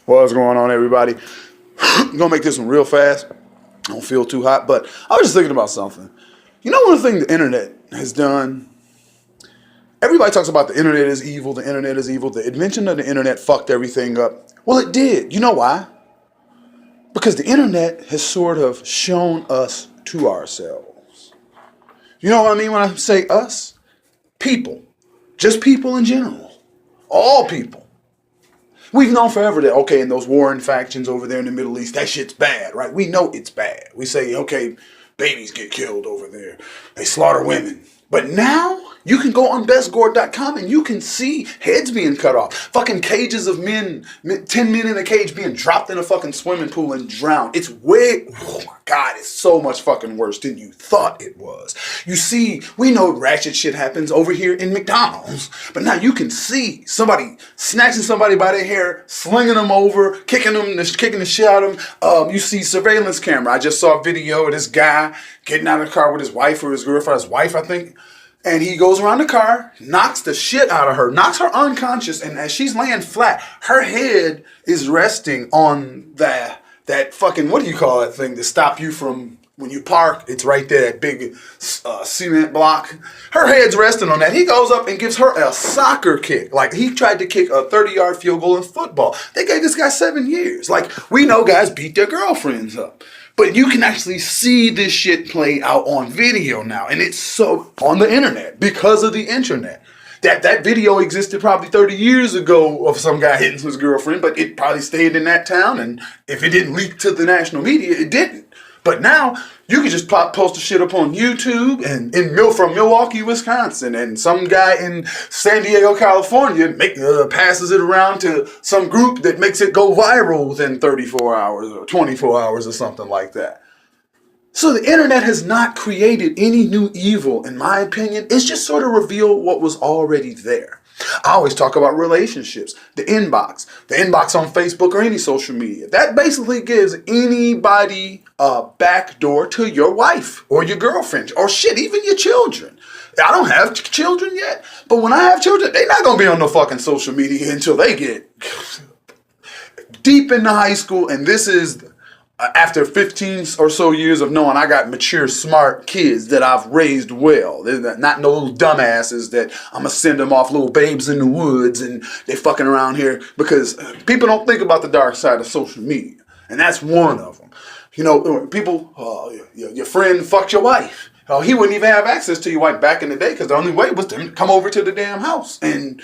What's going on, everybody? I'm gonna make this one real fast. I don't feel too hot, but I was just thinking about something. You know, one thing the internet has done. Everybody talks about the internet is evil. The internet is evil. The invention of the internet fucked everything up. Well, it did. You know why? Because the internet has sort of shown us to ourselves. You know what I mean when I say us? People. Just people in general. All people. We've known forever that, okay, in those warring factions over there in the Middle East, that shit's bad, right? We know it's bad. We say, okay, babies get killed over there. They slaughter women. But now, you can go on bestgore.com and you can see heads being cut off. Fucking cages of men, 10 men in a cage being dropped in a fucking swimming pool and drowned. It's way, oh my God, it's so much fucking worse than you thought it was. You see, we know ratchet shit happens over here in McDonald's. But now you can see somebody snatching somebody by their hair, slinging them over, kicking the shit out of them. You see surveillance camera. I just saw a video of this guy getting out of the car with his wife or his girlfriend, his wife, I think. And he goes around the car, knocks the shit out of her, knocks her unconscious, and as she's laying flat, her head is resting on that fucking, what do you call that thing to stop you from, when you park, it's right there, that big cement block. Her head's resting on that. He goes up and gives her a soccer kick. Like, he tried to kick a 30-yard field goal in football. They gave this guy 7 years. Like, we know guys beat their girlfriends up. But you can actually see this shit play out on video now. And it's so on the internet because of the internet. That video existed probably 30 years ago of some guy hitting his girlfriend, but it probably stayed in that town. And if it didn't leak to the national media, it didn't. But now you can just post the shit up on YouTube and from Milwaukee, Wisconsin, and some guy in San Diego, California passes it around to some group that makes it go viral within 34 hours or 24 hours or something like that. So the internet has not created any new evil, in my opinion. It's just sort of revealed what was already there. I always talk about relationships, the inbox on Facebook or any social media. That basically gives anybody a backdoor to your wife or your girlfriend or shit, even your children. I don't have children yet, but when I have children, they're not going to be on no fucking social media until they get deep into high school. And this is after 15 or so years of knowing I got mature, smart kids that I've raised well. They're not no little dumbasses that I'm going to send them off, little babes in the woods, and they fucking around here, because people don't think about the dark side of social media. And that's one of them. You know, people, your friend fucked your wife. He wouldn't even have access to your wife back in the day, because the only way was to come over to the damn house. And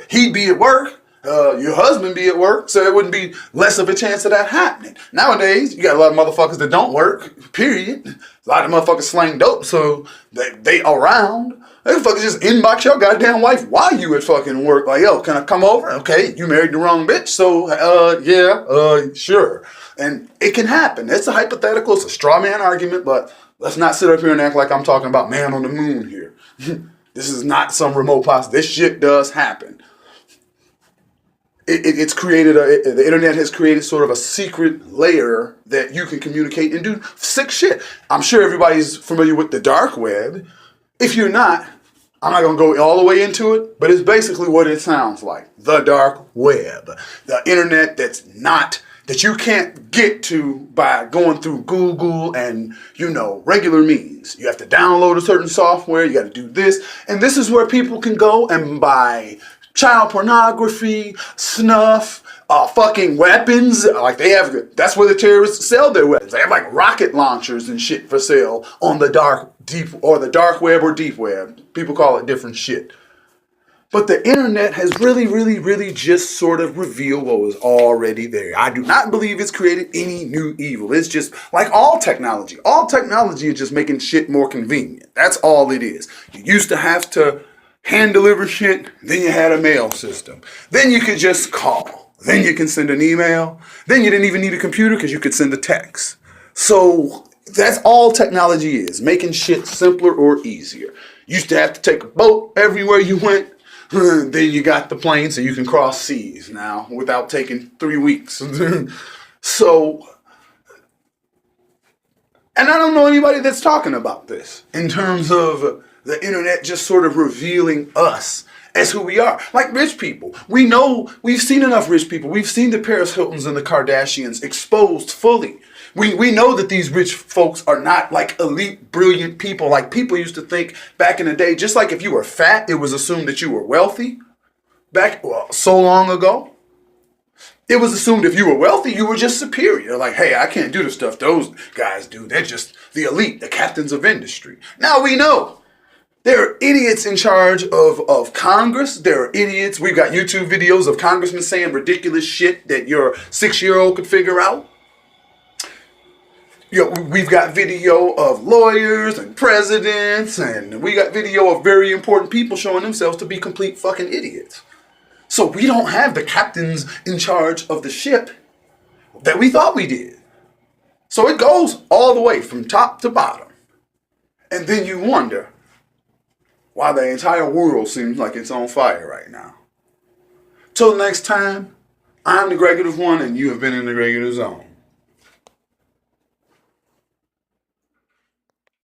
he'd be at work. Your husband be at work, so it wouldn't be less of a chance of that happening. Nowadays, you got a lot of motherfuckers that don't work, period. A lot of motherfuckers slang dope, so they around. They fucking just inbox your goddamn wife while you at fucking work. Like, yo, can I come over? Okay, you married the wrong bitch, so, sure. And it can happen. It's a hypothetical, it's a straw man argument, but let's not sit up here and act like I'm talking about man on the moon here. This is not some remote possibility. This shit does happen. It's created the internet has created sort of a secret layer that you can communicate and do sick shit. I'm sure everybody's familiar with the dark web. If you're not, I'm not going to go all the way into it, but it's basically what it sounds like. The dark web. The internet that you can't get to by going through Google and, regular means. You have to download a certain software, you got to do this, and this is where people can go and buy child pornography, snuff, fucking weapons. Like that's where the terrorists sell their weapons. They have like rocket launchers and shit for sale on the dark web or deep web. People call it different shit. But the internet has really, really, really just sort of revealed what was already there. I do not believe it's created any new evil. It's just like all technology. All technology is just making shit more convenient. That's all it is. You used to have to hand deliver shit, then you had a mail system. Then you could just call. Then you can send an email. Then you didn't even need a computer because you could send a text. So that's all technology is, making shit simpler or easier. You used to have to take a boat everywhere you went. Then you got the plane so you can cross seas now without taking 3 weeks. So, and I don't know anybody that's talking about this in terms of the internet just sort of revealing us as who we are. Like rich people. We know, we've seen enough rich people. We've seen the Paris Hiltons and the Kardashians exposed fully. We know that these rich folks are not like elite, brilliant people. Like people used to think back in the day, just like if you were fat, it was assumed that you were wealthy. So long ago. It was assumed if you were wealthy, you were just superior. Like, hey, I can't do the stuff those guys do. They're just the elite, the captains of industry. Now we know there are idiots in charge of Congress. There are idiots. We've got YouTube videos of congressmen saying ridiculous shit that your 6-year-old could figure out. We've got video of lawyers and presidents, and we got video of very important people showing themselves to be complete fucking idiots. So we don't have the captains in charge of the ship that we thought we did. So it goes all the way from top to bottom. And then you wonder why the entire world seems like it's on fire right now. Till next time, I'm the Gregative One, and you have been in the Gregative Zone.